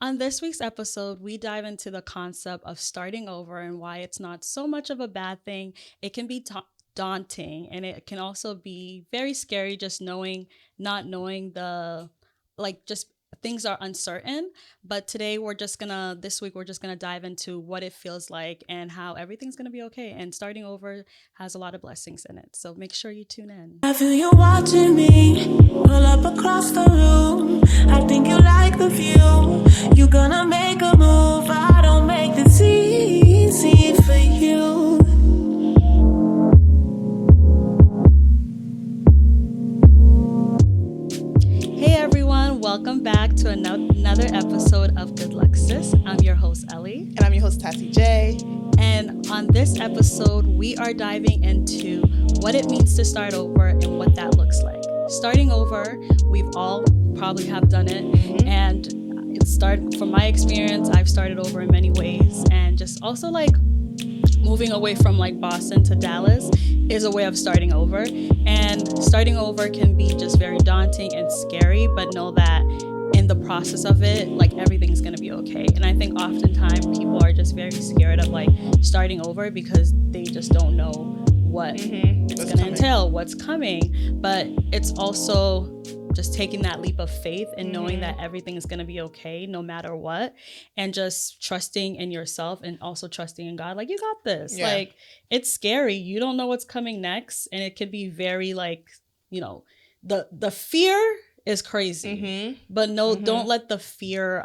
On this week's episode, we dive into the concept of starting over and why it's not so much of a bad thing. It can be daunting, and it can also be very scary just not knowing just things are uncertain. But this week, we're just gonna dive into what it feels like and how everything's gonna be okay. And starting over has a lot of blessings in it. So make sure you tune in. I feel you watching me pull up across the room. I think you like the view. You gonna make a move. I don't make this easy for you. Hey everyone, welcome back to another episode of Good Luck Sis. I'm your host Elly. And I'm your host Thati J. And on this episode, we are diving into what it means to start over and what that looks like. Starting over, we've all probably have done it. Mm-hmm. And from my experience, I've started over in many ways. And just also moving away from Boston to Dallas is a way of starting over. And starting over can be just very daunting and scary, but know that in the process of it, everything's gonna be okay. And I think oftentimes people are just very scared of starting over because they just don't know what it's gonna entail, what's coming. But it's also just taking that leap of faith and knowing that everything is going to be okay no matter what, and just trusting in yourself and also trusting in God. You got this. Yeah. It's scary. You don't know what's coming next, and it could be very the fear is crazy, but don't let the fear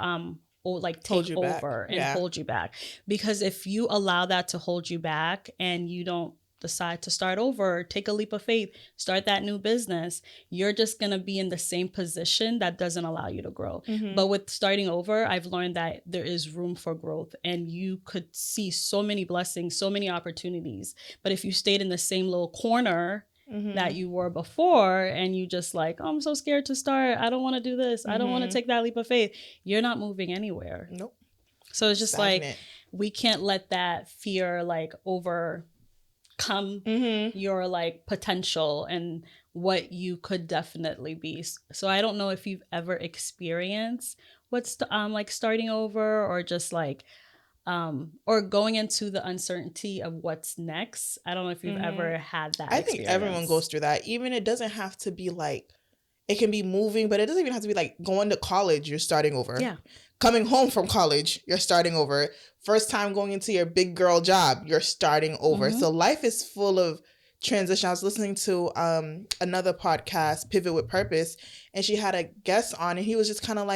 take over and hold you back, because if you allow that to hold you back and you don't decide to start over, take a leap of faith, start that new business, you're just going to be in the same position that doesn't allow you to grow. But with starting over, I've learned that there is room for growth, and you could see so many blessings, so many opportunities. But if you stayed in the same little corner that you were before, and you just oh, I'm so scared to start, I don't want to do this, I don't want to take that leap of faith, you're not moving anywhere. Nope. So it's just stagnant. We can't let that fear overcome your potential and what you could definitely be. So I don't know if you've ever experienced what's starting over, or just or going into the uncertainty of what's next. I don't know if you've ever had that experience. Think everyone goes through that. Even it doesn't have to be it can be moving, but it doesn't even have to be going to college, you're starting over. Yeah. Coming home from college, you're starting over. First time going into your big girl job, you're starting over. So life is full of transition. I was listening to another podcast, Pivot with Purpose, and she had a guest on, and he was just kind of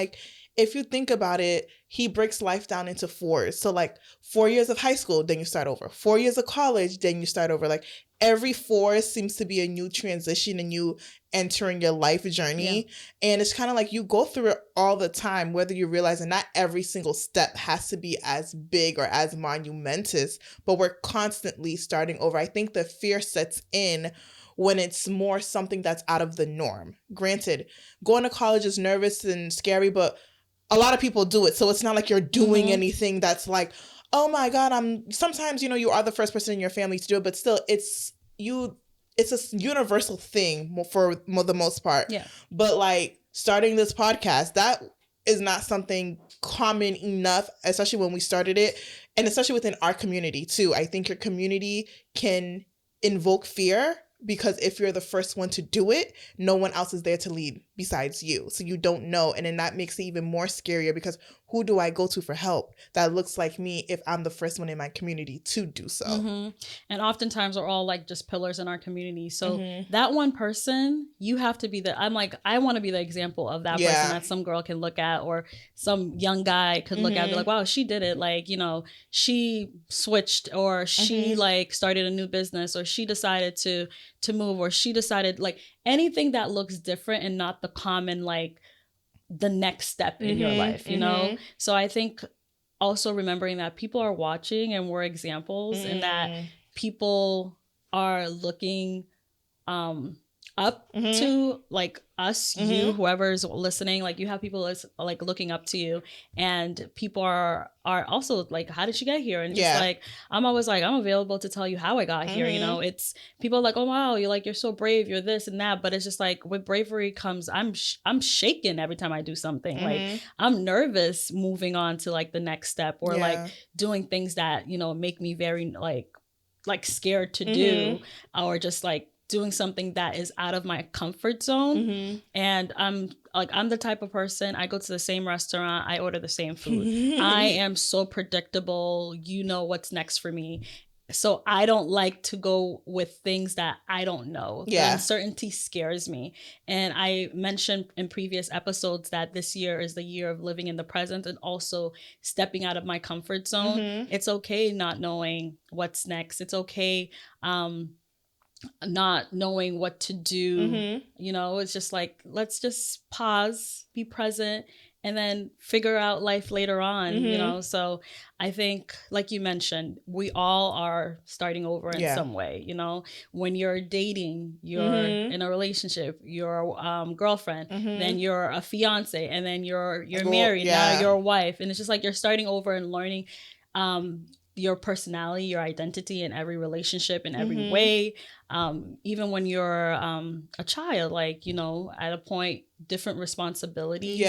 if you think about it, he breaks life down into 4s. So 4 years of high school, then you start over. 4 years of college, then you start over. Every 4 seems to be a new transition and you entering your life journey. Yeah. And it's kind of you go through it all the time, whether you realize that not every single step has to be as big or as monumentous, but we're constantly starting over. I think the fear sets in when it's more something that's out of the norm. Granted, going to college is nervous and scary, but a lot of people do it. So it's not you're doing anything that's oh my God, sometimes, you are the first person in your family to do it, but still it's a universal thing for the most part. Yeah. But starting this podcast, that is not something common enough, especially when we started it, and especially within our community too. I think your community can invoke fear, because if you're the first one to do it, no one else is there to lead besides you. So you don't know. And then that makes it even more scarier, because who do I go to for help that looks like me if I'm the first one in my community to do so? And oftentimes we're all just pillars in our community. So that one person, you have to be I want to be the example of that person that some girl can look at, or some young guy could look at and be wow, she did it. She switched, or she started a new business, or she decided to move, or she decided anything that looks different and not the common the next step in your life, you know? So I think also remembering that people are watching and we're examples, and that people are looking up to like us, you, whoever's listening, like you have people like looking up to you, and people are also like, how did you get here? And just like, I'm always like, I'm available to tell you how I got here. You know, it's people are like, oh wow, you're so brave, you're this and that, but it's just like with bravery comes I'm shaken every time I do something. Like I'm nervous moving on to like the next step, or like doing things that, you know, make me very like scared to do, or just like doing something that is out of my comfort zone. And I'm the type of person, I go to the same restaurant, I order the same food. I am so predictable, you know what's next for me. So I don't like to go with things that I don't know. The uncertainty scares me. And I mentioned in previous episodes that this year is the year of living in the present and also stepping out of my comfort zone. It's okay not knowing what's next. It's okay not knowing what to do. You know, it's just like, let's just pause, be present, and then figure out life later on, you know? So I think, like you mentioned, we all are starting over in some way, you know? When you're dating, you're in a relationship, you're a girlfriend, then you're a fiance, and then you're married, now you're a wife. And it's just like, you're starting over and learning your personality, your identity in every relationship, in every way. Even when you're a child, like, you know, at a point, different responsibilities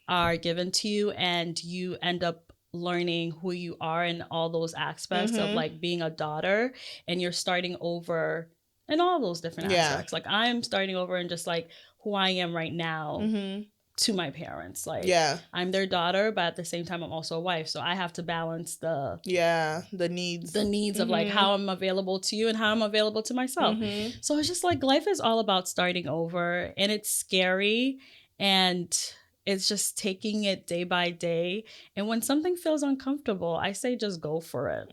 are given to you, and you end up learning who you are in all those aspects of like being a daughter, and you're starting over in all those different aspects. Like I'm starting over in just like who I am right now to my parents. Like I'm their daughter, but at the same time I'm also a wife, so I have to balance the needs of like how I'm available to you and how I'm available to myself. So it's just like, life is all about starting over, and it's scary, and it's just taking it day by day. And when something feels uncomfortable, I say just go for it.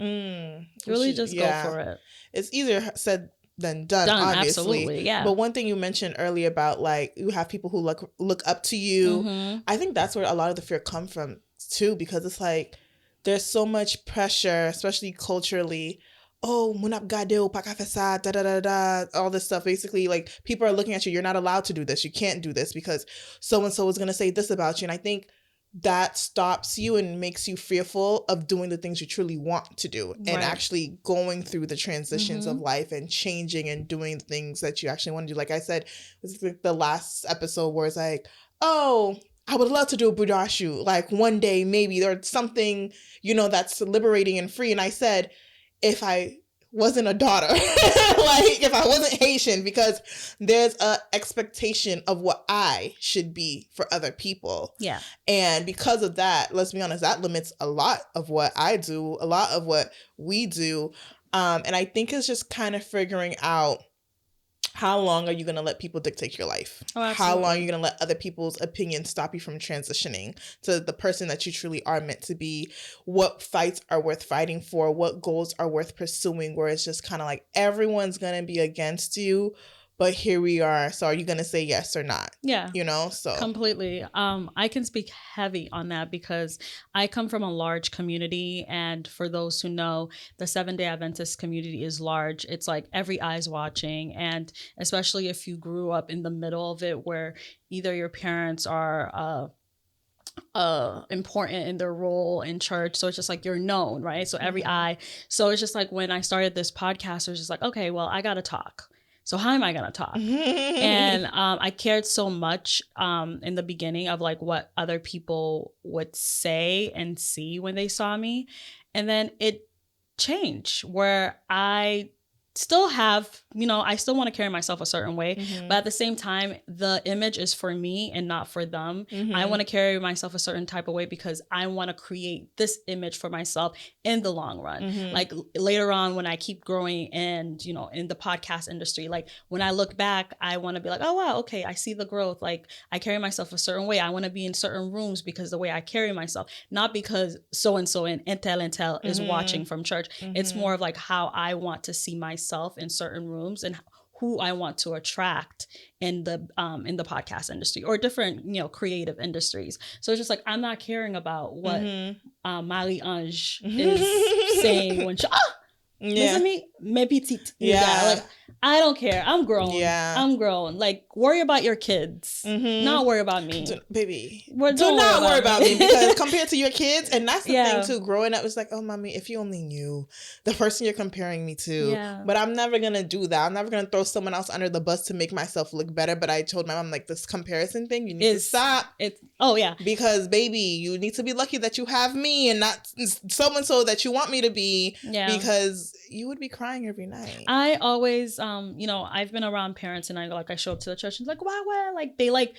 Really just go for it. It's easier said than done, obviously. Absolutely, yeah. But one thing you mentioned earlier about like, you have people who look up to you. I think that's where a lot of the fear comes from too, because it's like, there's so much pressure, especially culturally. Oh, munap gadeo pakafesa, da da da da, all this stuff. Basically, like, people are looking at you. You're not allowed to do this. You can't do this because so and so is gonna say this about you. And I think that stops you and makes you fearful of doing the things you truly want to do, and actually going through the transitions of life and changing and doing the things that you actually want to do. Like I said, this is like the last episode where it's like, oh, I would love to do a budashu. Like one day, maybe there's something, you know, that's liberating and free. And I said, if I wasn't a daughter, like if I wasn't Haitian, because there's a expectation of what I should be for other people. Yeah. And because of that, let's be honest, that limits a lot of what I do, a lot of what we do. And I think it's just kind of figuring out, how long are you going to let people dictate your life? How long are you going to let other people's opinions stop you from transitioning to the person that you truly are meant to be? What fights are worth fighting for? What goals are worth pursuing? Where it's just kind of like, everyone's going to be against you, but here we are. So are you going to say yes or not? Yeah. You know, so. Completely. I can speak heavy on that because I come from a large community. And for those who know, the Seventh-day Adventist community is large. It's like every eye's watching. And especially if you grew up in the middle of it, where either your parents are important in their role in church, so it's just like you're known, right? So every eye. So it's just like, when I started this podcast, it was just like, okay, well, I gotta talk. So how am I going to talk? And I cared so much in the beginning of like what other people would say and see when they saw me. And then it changed, where I still have, you know, I still want to carry myself a certain way, but at the same time, the image is for me and not for them. I want to carry myself a certain type of way because I want to create this image for myself in the long run. Like later on, when I keep growing and, you know, in the podcast industry, like when I look back, I want to be like, oh, wow, okay, I see the growth. Like I carry myself a certain way. I want to be in certain rooms because the way I carry myself, not because so-and-so in Intel is watching from church. It's more of like how I want to see myself in certain rooms and who I want to attract in the podcast industry or different, you know, creative industries. So it's just like, I'm not caring about what Marie Ange is saying when she, listen to me, me petite. Yeah. Like, I don't care. I'm grown. Yeah. I'm grown. Like, worry about your kids. Not worry about me. Baby. Well, Do not worry about me because compared to your kids, and that's the Yeah. thing too, growing up, it's like, oh, mommy, if you only knew the person you're comparing me to. Yeah. But I'm never going to do that. I'm never going to throw someone else under the bus to make myself look better. But I told my mom, like, this comparison thing, you need to stop. Oh, yeah. Because, baby, you need to be lucky that you have me and not so-and-so that you want me to be. Yeah. Because you would be crying every night. I always, you know, I've been around parents and I show up to the church and it's like, wow, like they like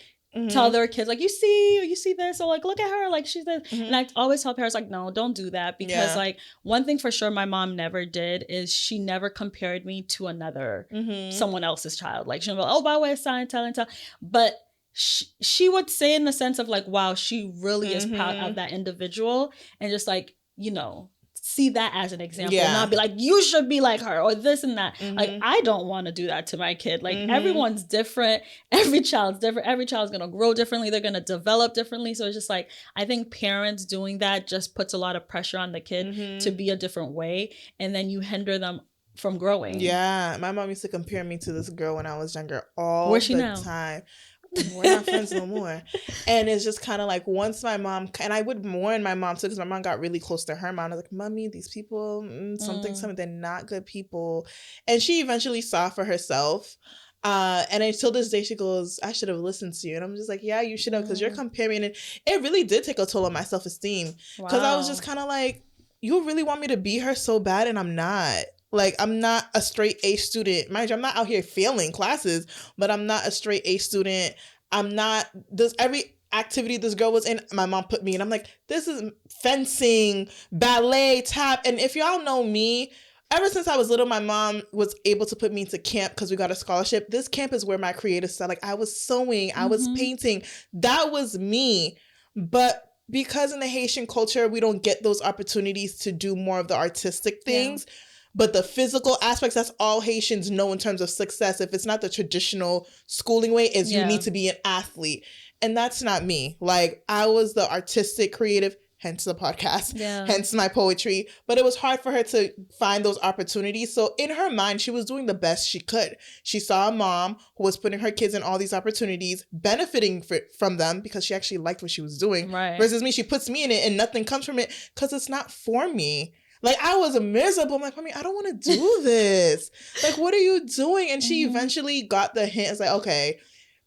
tell their kids like, you see this, or like, look at her, like she's this. And I always tell parents like, no, don't do that, because like one thing for sure my mom never did is she never compared me to another someone else's child. Like she'll go, oh, by the way, sign, tell, but she would say in the sense of like, wow, she really is proud of that individual, and just like, you know, see that as an example, not be like, you should be like her or this and that. Like, I don't want to do that to my kid. Like, everyone's different. Every child's different. Every child's going to grow differently. They're going to develop differently. So it's just like, I think parents doing that just puts a lot of pressure on the kid to be a different way. And then you hinder them from growing. Yeah. My mom used to compare me to this girl when I was younger all Where's she the now? time. We're not friends no more. And it's just kind of like, once my mom, and I would warn my mom too, because my mom got really close to her mom. I was like, mommy, these people, something, they're not good people. And she eventually saw for herself. And until this day, she goes, I should have listened to you. And I'm just like, yeah, you should have, because you're comparing. And it really did take a toll on my self-esteem. Because I was just kind of like, you really want me to be her so bad, and I'm not. Like, I'm not a straight A student. Mind you, I'm not out here failing classes, but I'm not a straight A student. I'm not, every activity this girl was in, my mom put me in. I'm like, this is fencing, ballet, tap. And if y'all know me, ever since I was little, my mom was able to put me into camp because we got a scholarship. This camp is where my creative side, like I was sewing, I was painting. That was me. But because in the Haitian culture, we don't get those opportunities to do more of the artistic things. Yeah. But the physical aspects, that's all Haitians know in terms of success. If it's not the traditional schooling way, is you need to be an athlete. And that's not me. Like, I was the artistic, creative, hence the podcast, hence my poetry. But it was hard for her to find those opportunities. So in her mind, she was doing the best she could. She saw a mom who was putting her kids in all these opportunities, benefiting from them because she actually liked what she was doing. Right. Versus me, she puts me in it and nothing comes from it because it's not for me. Like, I was miserable. I'm like, mommy, I don't want to do this. Like, what are you doing? And she eventually got the hint. It's like, okay,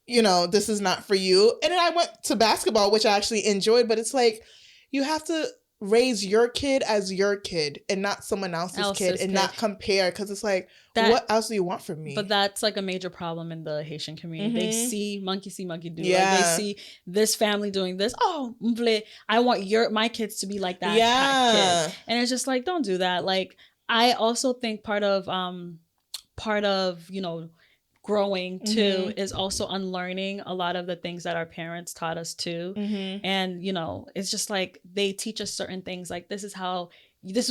you know, this is not for you. And then I went to basketball, which I actually enjoyed. But it's like, you have to raise your kid as your kid and not someone else's kid and not compare. Because it's like, what else do you want from me? But that's like a major problem in the Haitian community. They see monkey do. Yeah. Like, they see this family doing this. Oh, I want my kids to be like that kid. And it's just like, don't do that. Like, I also think part of you know, growing too is also unlearning a lot of the things that our parents taught us too. And, you know, it's just like they teach us certain things, like this is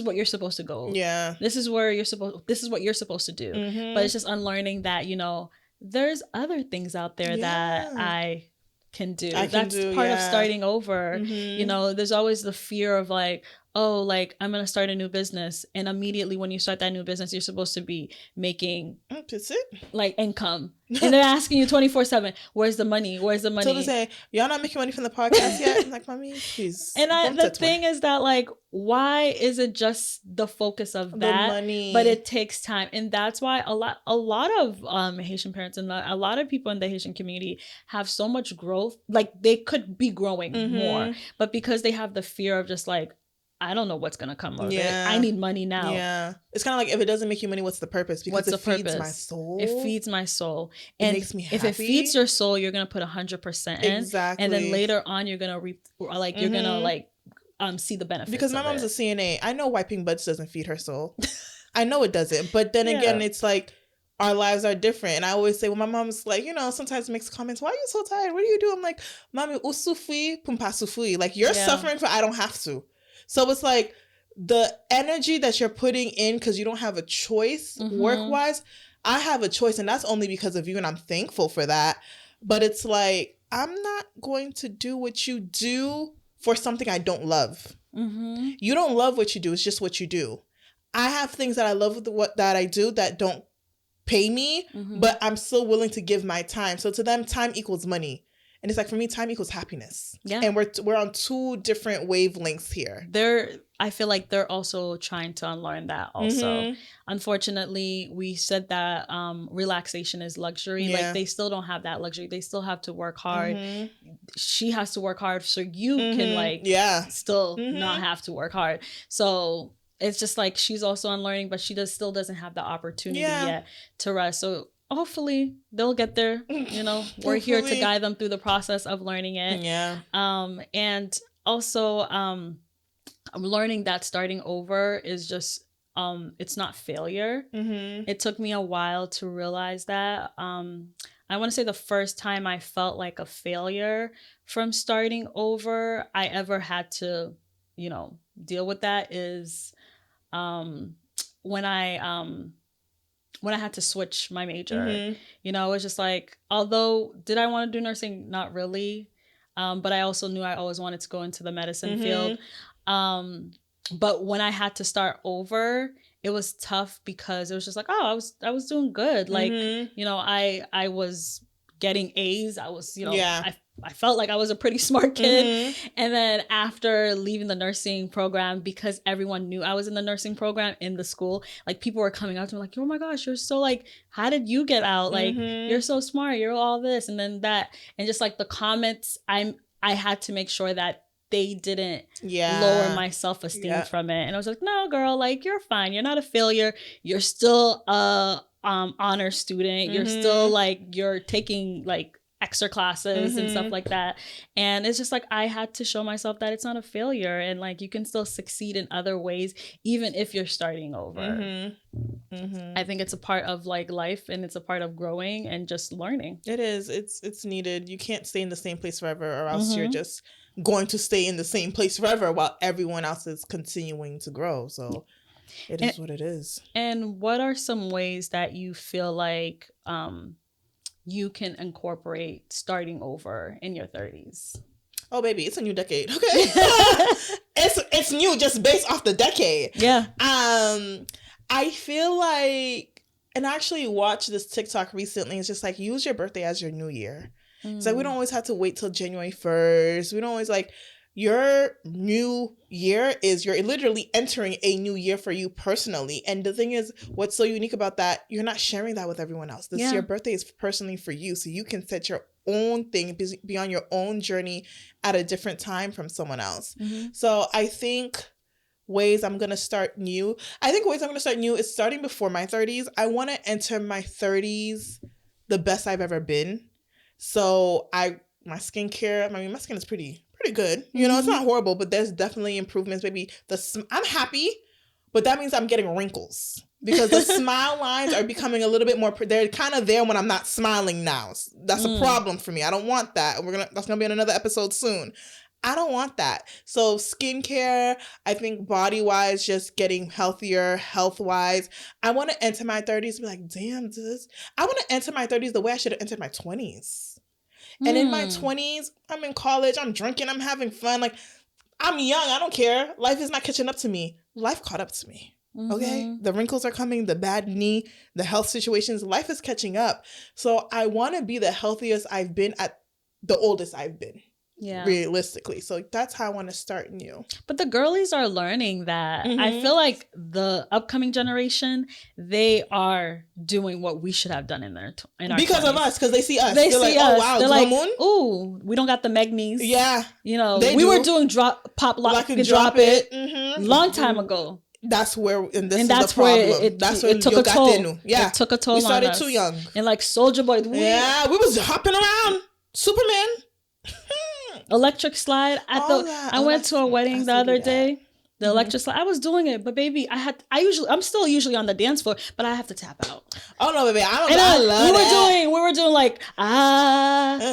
what you're supposed to go. Yeah. This is what you're supposed to do. But it's just unlearning that, you know, there's other things out there that I can do. That's part of starting over. You know, there's always the fear of like, oh, like I'm going to start a new business. And immediately when you start that new business, you're supposed to be making like income. And they're asking you 24/7, where's the money? Where's the money? So they say, y'all not making money from the podcast yet? I'm like, mommy, please. And the thing is that, like, why is it just the focus of that? The money. But it takes time. And that's why a lot of Haitian parents and a lot of people in the Haitian community have so much growth. Like, they could be growing more. But because they have the fear of just like, I don't know what's going to come of it. I need money now. Yeah. It's kind of like, if it doesn't make you money, what's the purpose? Because it feeds my soul. It feeds my soul. And it makes me happy. If it feeds your soul, you're going to put 100% in. Exactly. And then later on, you're going to reap, like, you're going to like see the benefits. Because my mom's a CNA. I know wiping butts doesn't feed her soul. I know it doesn't. But then again, it's like, our lives are different. And I always say, well, my mom's like, you know, sometimes makes comments, why are you so tired? What do you do? I'm like, mommy, usufui, pumpa sufui. Like, you're suffering for I don't have to. So it's like the energy that you're putting in because you don't have a choice work-wise. I have a choice, and that's only because of you, and I'm thankful for that. But it's like, I'm not going to do what you do for something I don't love. You don't love what you do. It's just what you do. I have things that I love with what that I do that don't pay me, but I'm still willing to give my time. So to them, time equals money. And it's like, for me, time equals happiness. Yeah. And we're on two different wavelengths here. I feel like they're also trying to unlearn that also. Unfortunately, we said that relaxation is luxury. Yeah. Like, they still don't have that luxury. They still have to work hard. She has to work hard so you can like still not have to work hard. So it's just like, she's also unlearning, but she still doesn't have the opportunity yet to rest. So hopefully they'll get there. You know, we're here to guide them through the process of learning it. Yeah. And also I'm learning that starting over is just it's not failure. It took me a while to realize that. I want to say the first time I felt like a failure from starting over I ever had to, you know, deal with that is when I had to switch my major. You know, it was just like, although did I want to do nursing? Not really. But I also knew I always wanted to go into the medicine field. But when I had to start over, it was tough because it was just like, oh, I was doing good. Like, you know, I was getting A's. I was, you know, I felt like I was a pretty smart kid. And then after leaving the nursing program, because everyone knew I was in the nursing program in the school, like people were coming up to me like, oh my gosh, you're so like, how did you get out? Like, you're so smart. You're all this. And then that, and just like the comments, I had to make sure that they didn't lower my self-esteem from it. And I was like, no, girl, like, you're fine. You're not a failure. You're still a honor student. You're still like, you're taking like extra classes and stuff like that. And it's just like, I had to show myself that it's not a failure, and like, you can still succeed in other ways even if you're starting over. I think it's a part of like life, and it's a part of growing and just learning. It is. It's needed. You can't stay in the same place forever, or else you're just going to stay in the same place forever while everyone else is continuing to grow. So it is what it is. And what are some ways that you feel like you can incorporate starting over in your 30s? Oh, baby, it's a new decade. Okay. it's new just based off the decade. Yeah. I feel like, and I actually watched this TikTok recently. It's just like, use your birthday as your new year. It's like, we don't always have to wait till January 1st. We don't always like, your new year is, you're literally entering a new year for you personally. And the thing is, what's so unique about that, you're not sharing that with everyone else. Your birthday is personally for you. So you can set your own thing, be on your own journey at a different time from someone else. So I think ways I'm going to start new is starting before my 30s. I want to enter my 30s the best I've ever been. So my skincare, I mean, my skin is pretty good. You know, it's not horrible, but there's definitely improvements. Maybe I'm happy, but that means I'm getting wrinkles because the smile lines are becoming a little bit more, they're kind of there when I'm not smiling now. That's a problem for me. I don't want that. That's going to be in another episode soon. I don't want that. So skincare, I think body-wise, just getting healthier, health-wise. I want to enter my 30s and be like, damn, I want to enter my 30s the way I should have entered my 20s. And in my 20s, I'm in college, I'm drinking, I'm having fun. Like, I'm young, I don't care. Life is not catching up to me. Life caught up to me. Okay? The wrinkles are coming, the bad knee, the health situations, life is catching up. So I want to be the healthiest I've been at the oldest I've been. Yeah, realistically. So that's how I want to start new. But the girlies are learning that. I feel like the upcoming generation, they are doing what we should have done in our because 20s. of us, because they see us. They're see like, us. Oh wow, they're like, moon? Ooh, we don't got the Meg knees. Yeah, you know, we were doing pop lock and drop it long time ago. That's where, and this is the problem. That's where it took a toll. Yeah, it took a toll. We started on us. too young, and like Soldier Boy. We was hopping around, Superman. Electric slide. I went to a wedding the other day. The electric slide. I was doing it, but baby, I'm still usually on the dance floor, but I have to tap out. Oh no, baby, I love that. We were doing like yeah,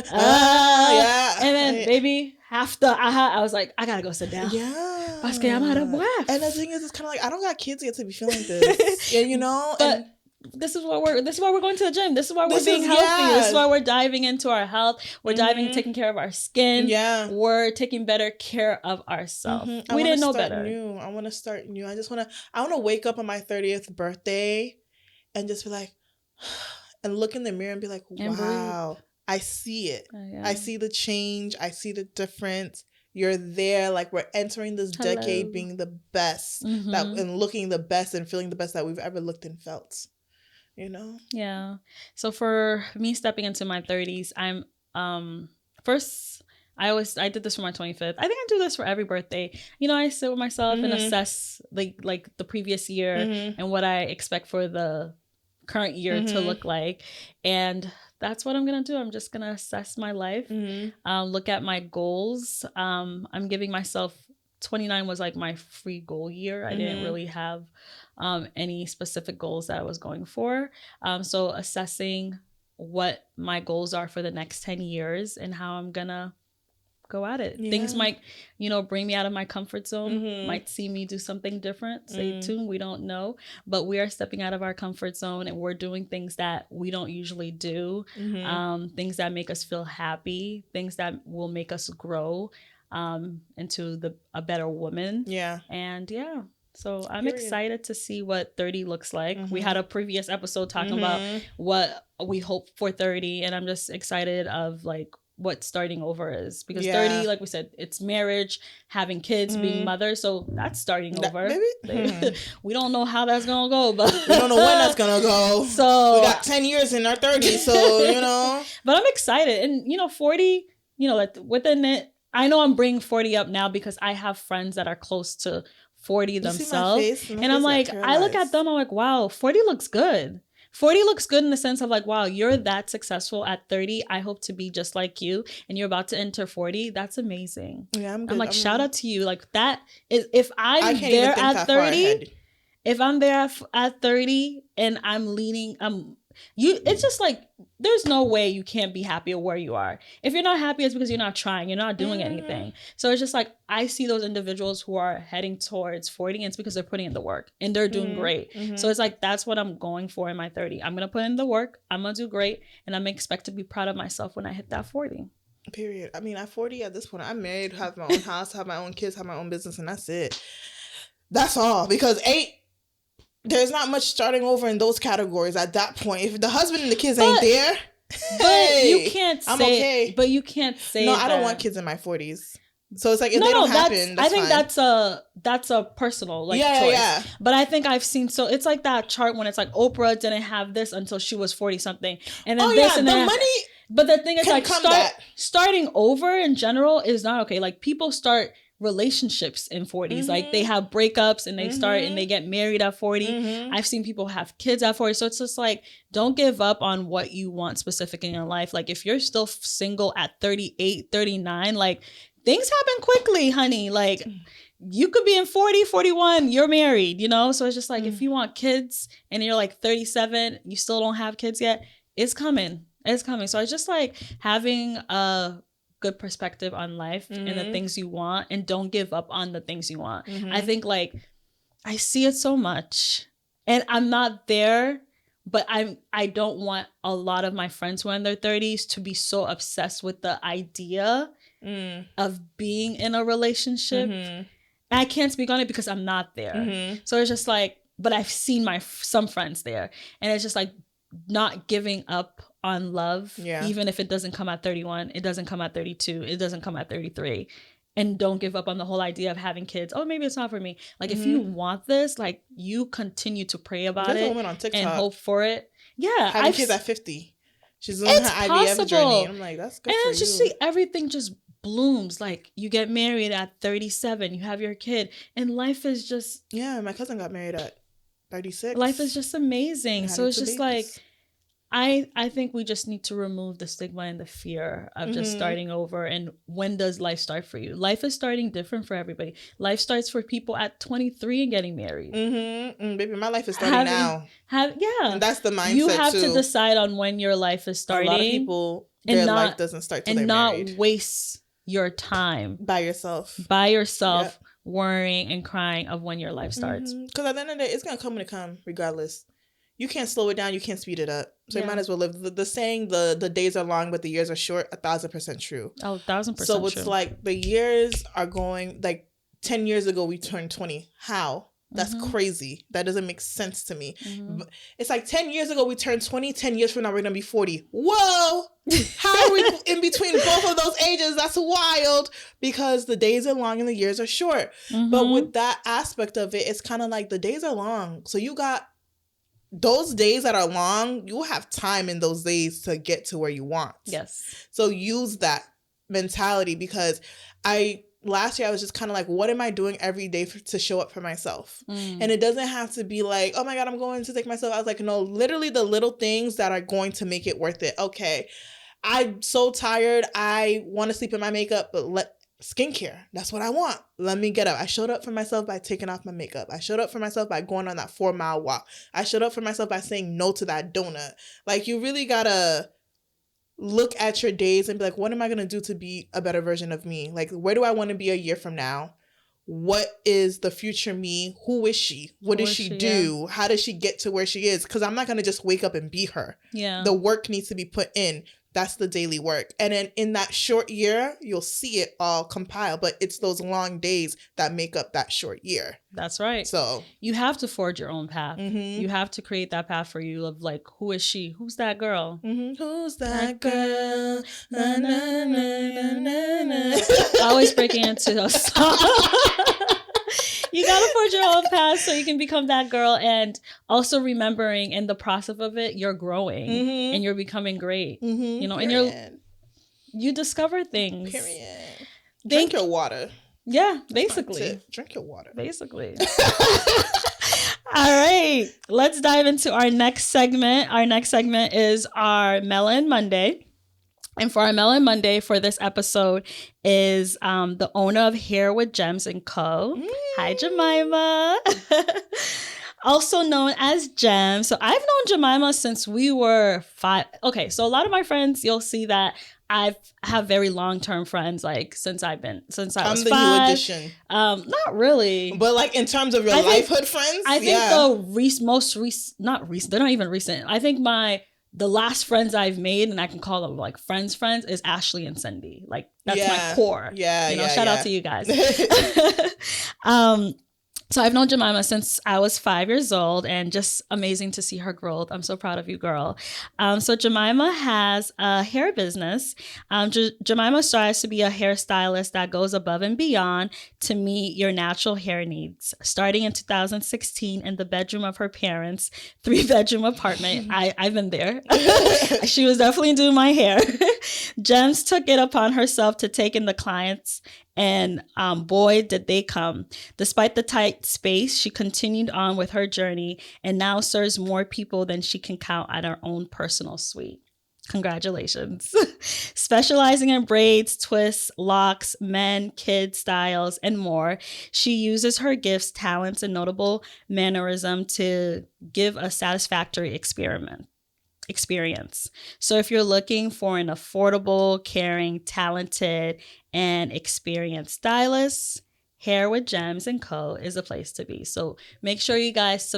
and then baby, half the I was like, I gotta go sit down. Yeah, I'm out of whack. And the thing is, it's kind of like, I don't got kids yet to be feeling this. Yeah, you know, but this is why we're going to the gym. This is why we're being healthy. This is why we're diving into our health. We're taking care of our skin. Yeah. We're taking better care of ourselves. We didn't know better. I want to start new. I want to wake up on my 30th birthday and just be like, and look in the mirror and be like, wow, I see it. Yeah. I see the change. I see the difference. You're there. Like, we're entering this decade being the best and looking the best and feeling the best that we've ever looked and felt. You know? Yeah. So for me stepping into my 30s, I'm first I did this for my 25th. I think I do this for every birthday. You know, I sit with myself and assess like the previous year and what I expect for the current year to look like. And that's what I'm going to do. I'm just going to assess my life, look at my goals. I'm giving myself 29 was like my free goal year. I didn't really have any specific goals that I was going for. So assessing what my goals are for the next 10 years and how I'm going to go at it. Things might, bring me out of my comfort zone, might see me do something different. Stay tuned. We don't know, but we are stepping out of our comfort zone and we're doing things that we don't usually do. Things that make us feel happy, things that will make us grow into a better woman. Yeah. And so I'm excited to see what 30 looks like. We had a previous episode talking about what we hope for 30, and I'm just excited of like what starting over is, because 30, like we said, it's marriage, having kids, being mother. So that's starting over. We don't know how that's gonna go, but we don't know when that's gonna go. So we got 10 years in our 30s, so But I'm excited, and 40, like within it, I know I'm bringing 40 up now because I have friends that are close to 40 themselves, and I'm like, I look at them, I'm like, wow, 40 looks good. 40 looks good in the sense of like, wow, you're that successful at 30. I hope to be just like you, and you're about to enter 40. That's amazing. Yeah, I'm like, shout out to you. Like, that is, if I'm there at 30, if I'm there at 30 and I'm leaning, it's just like, there's no way you can't be happy where you are. If you're not happy, it's because you're not trying, you're not doing anything. So it's just like, I see those individuals who are heading towards 40, and it's because they're putting in the work and they're doing great. So it's like, that's what I'm going for in my 30. I'm going to put in the work, I'm going to do great, and I'm expect to be proud of myself when I hit that 40. Period. I mean, at 40 at this point, I'm married, have my own house, have my own kids, have my own business, and that's it. That's all. Because there's not much starting over in those categories at that point. If the husband and the kids ain't there, but you can't say, I'm okay. But you can't say, no, I don't want kids in my 40s. So it's like, if they don't happen, that's fine. That's a personal choice. Yeah. But I think I've seen, so it's like that chart when it's like Oprah didn't have this until she was 40 something, and then and then money. But the thing is, like, starting over in general is not okay. Like, people start relationships in 40s, like they have breakups and they start and they get married at 40. I've seen people have kids at 40. So it's just like, don't give up on what you want specific in your life. Like, if you're still single at 38, 39, like, things happen quickly, honey. Like, you could be in 40, 41, you're married, So it's just like, if you want kids and you're like 37, you still don't have kids yet, it's coming. So it's just like having a good perspective on life and the things you want, and don't give up on the things you want. I think, like, I see it so much, and I'm not there, but I don't want a lot of my friends who are in their 30s to be so obsessed with the idea of being in a relationship. And I can't speak on it because I'm not there. So it's just like, but I've seen some friends there, and it's just like, not giving up on love, even if it doesn't come at 31, it doesn't come at 32, it doesn't come at 33. And don't give up on the whole idea of having kids. Oh, maybe it's not for me. Like, if you want this, like, you continue to pray about it woman on TikTok and hope for it. Yeah. Having kids at 50. She's doing her IVF journey. I'm like, that's good for you. And just see, everything just blooms. Like, you get married at 37, you have your kid, and life is just... Yeah, my cousin got married at 36. Life is just amazing. So it's just like, I think we just need to remove the stigma and the fear of just starting over. And when does life start for you? Life is starting different for everybody. Life starts for people at 23 and getting married. Baby, my life is starting now. And that's the mindset. You have to decide on when your life is starting. A lot of people, their life doesn't start till they're married. And not waste your time by yourself. Worrying and crying of when your life starts. Because at the end of the day, it's gonna come when it comes, regardless. you can't slow it down, you can't speed it up. So you Yeah. might as well live. The saying, the days are long, but the years are short, 1,000% true. Oh, 1,000% So it's true. like the years are going, like 10 years ago, we turned 20. How? That's crazy. That doesn't make sense to me. But it's like 10 years ago, we turned 20. 10 years from now, we're going to be 40. Whoa! How are we in between both of those ages? That's wild, because the days are long and the years are short. But with that aspect of it, it's kind of like the days are long. So you got those days that are long, you have time in those days to get to where you want. Yes. So use that mentality, because last year I was just kind of like, what am I doing every day to show up for myself? And it doesn't have to be like, oh my God, I'm going to take myself. I was like, no, literally the little things that are going to make it worth it. Okay, I'm so tired. I want to sleep in my makeup, but skincare, that's what I want. Let me get up. I showed up for myself by taking off my makeup. I showed up for myself by going on that 4-mile walk. I showed up for myself by saying no to that donut. Like, you really gotta look at your days and be like, what am I going to do to be a better version of me? Like, where do I want to be a year from now? What is the future me? Who is she? What does she do? Yeah. How does she get to where she is? Because I'm not going to just wake up and be her. Yeah. The work needs to be put in. That's the daily work. And then in that short year, you'll see it all compile. But it's those long days that make up that short year. That's right. So you have to forge your own path. You have to create that path for you of like, who is she? Who's that girl? Who's that girl? Na, na, na, na, na. Always breaking into a song. You gotta forge your own path so you can become that girl, and also remembering in the process of it, you're growing and you're becoming great. You know, Period. and you discover things. Period. Drink your water. Yeah, basically. Drink your water. Basically. All right, let's dive into our next segment. Our next segment is our Melon Monday. And for our Melon Monday for this episode is the owner of Hair with Gems & Co. Hi, Jemima. Also known as Gem. So I've known Jemima since we were 5. Okay, so a lot of my friends, you'll see that I have very long-term friends, like since I was 5. I'm the new addition. Not really. But like in terms of your lifehood friends? I think the most recent, not recent, they're not even recent. I think the last friends I've made, and I can call them like friends, is Ashley and Cindy. Like that's my core. Yeah. You know, shout out to you guys. So I've known Jemima since I was 5 years old, and just amazing to see her growth. I'm so proud of you, girl. So Jemima has a hair business. Jemima strives to be a hairstylist that goes above and beyond to meet your natural hair needs. Starting in 2016 in the bedroom of her parents' 3-bedroom apartment. I've been there. She was definitely doing my hair. Gems took it upon herself to take in the clients, and boy, did they come. Despite the tight space, she continued on with her journey and now serves more people than she can count at her own personal suite. Congratulations. Specializing in braids, twists, locks, men, kids styles, and more, she uses her gifts, talents, and notable mannerism to give a satisfactory experience. So if you're looking for an affordable, caring, talented, and experienced stylist, Hair with Gems & Co. is a place to be. So make sure you guys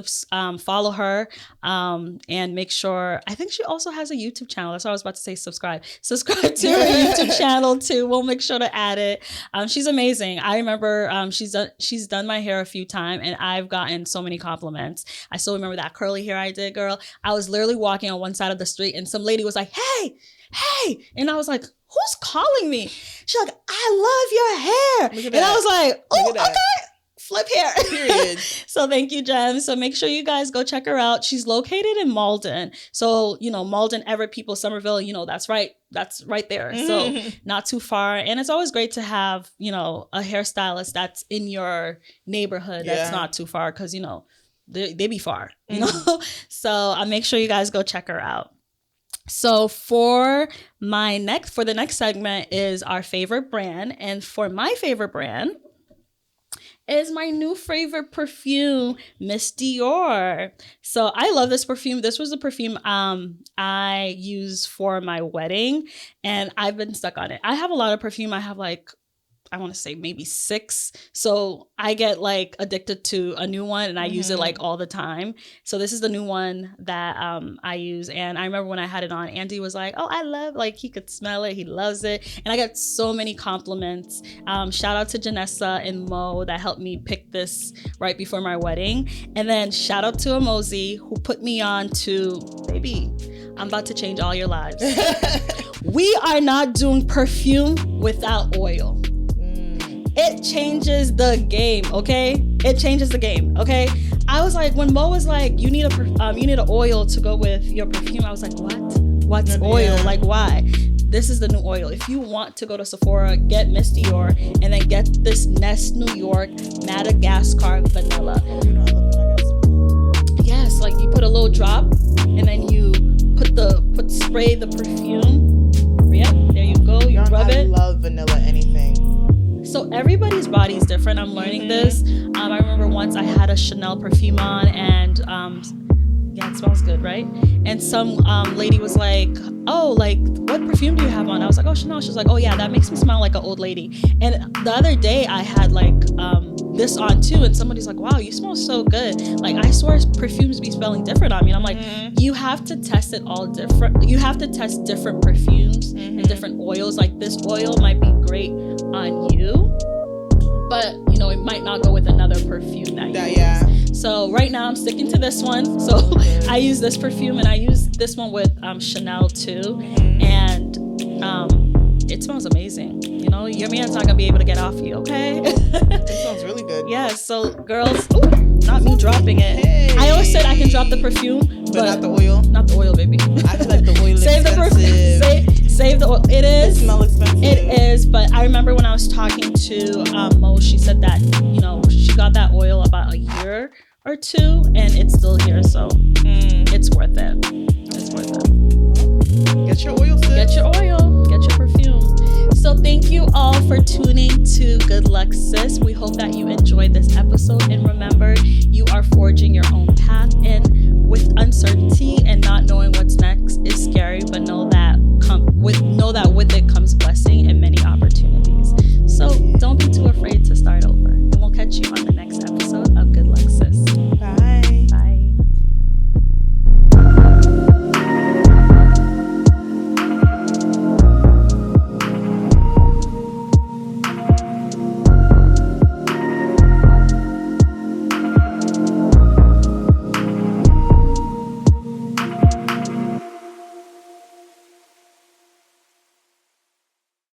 follow her and make sure, I think she also has a YouTube channel. That's what I was about to say, subscribe to her YouTube channel too. We'll make sure to add it. She's amazing. I remember she's done my hair a few times, and I've gotten so many compliments. I still remember that curly hair I did, girl. I was literally walking on one side of the street and some lady was like, hey, and I was like, who's calling me? She's like, I love your hair. And I was like, oh, okay. Flip hair. Period. So thank you, Jem. So make sure you guys go check her out. She's located in Malden. So, Malden, Everett, people, Somerville, that's right there. So not too far. And it's always great to have, a hairstylist that's in your neighborhood that's not too far, because, they be far, So make sure you guys go check her out. So for the next segment is our favorite brand. And for my favorite brand is my new favorite perfume, Miss Dior. So I love this perfume. This was a perfume I used for my wedding, and I've been stuck on it. I have a lot of perfume. I have I want to say maybe 6. So I get like addicted to a new one and I use it like all the time. So this is the new one that I use. And I remember when I had it on, Andy was like, oh, I love, like he could smell it. He loves it. And I got so many compliments. Shout out to Janessa and Mo that helped me pick this right before my wedding. And then shout out to Amozi who put me on to, baby, I'm about to change all your lives. We are not doing perfume without oil. It changes the game, okay? It changes the game, okay? I was like, when Mo was like, you need an oil to go with your perfume, I was like, what? What's oil? Like, why? This is the new oil. If you want to go to Sephora, get Miss Dior, and then get this Nest New York Madagascar Vanilla. You know I love Madagascar. Yes, like you put a little drop, and then you spray the perfume. Yep, there you go. You rub it. I love vanilla anything. So everybody's body is different. I'm learning this. I remember once I had a Chanel perfume on, and yeah, it smells good, right? And some lady was like, oh, like, what perfume do you have on? I was like, oh, Chanel. She was like, oh yeah, that makes me smell like an old lady. And the other day I had like this on too, and somebody's like, wow, you smell so good. Like, I swear perfumes be smelling different on me. And I'm like, you have to test it all different. You have to test different perfumes and different oils. Like, this oil might be great on you, but you know, it might not go with another perfume that you use. So right now I'm sticking to this one. So I use this perfume, and I use this one with Chanel too, and it smells amazing. You know, your man's not gonna be able to get off you, okay? It smells really good. Yeah, so girls, not me dropping it. Hey. I always said I can drop the perfume, but not the oil. Not the oil, baby. I feel like the oil is Save expensive. the perfume. Save the oil. It is. It smells expensive. It is, but I remember when I was talking to Mo, she said that, you know, she got that oil about a year or 2, and it's still here, so it's worth it. It's worth it. Get your oil, sis. Get your oil. Get your perfume. So thank you all for tuning to Good Luck Sis. We hope that you enjoyed this episode, and remember, you are forging your own path, and with uncertainty and not knowing what's next is scary, but know that with it comes blessing and many opportunities. So don't be too afraid to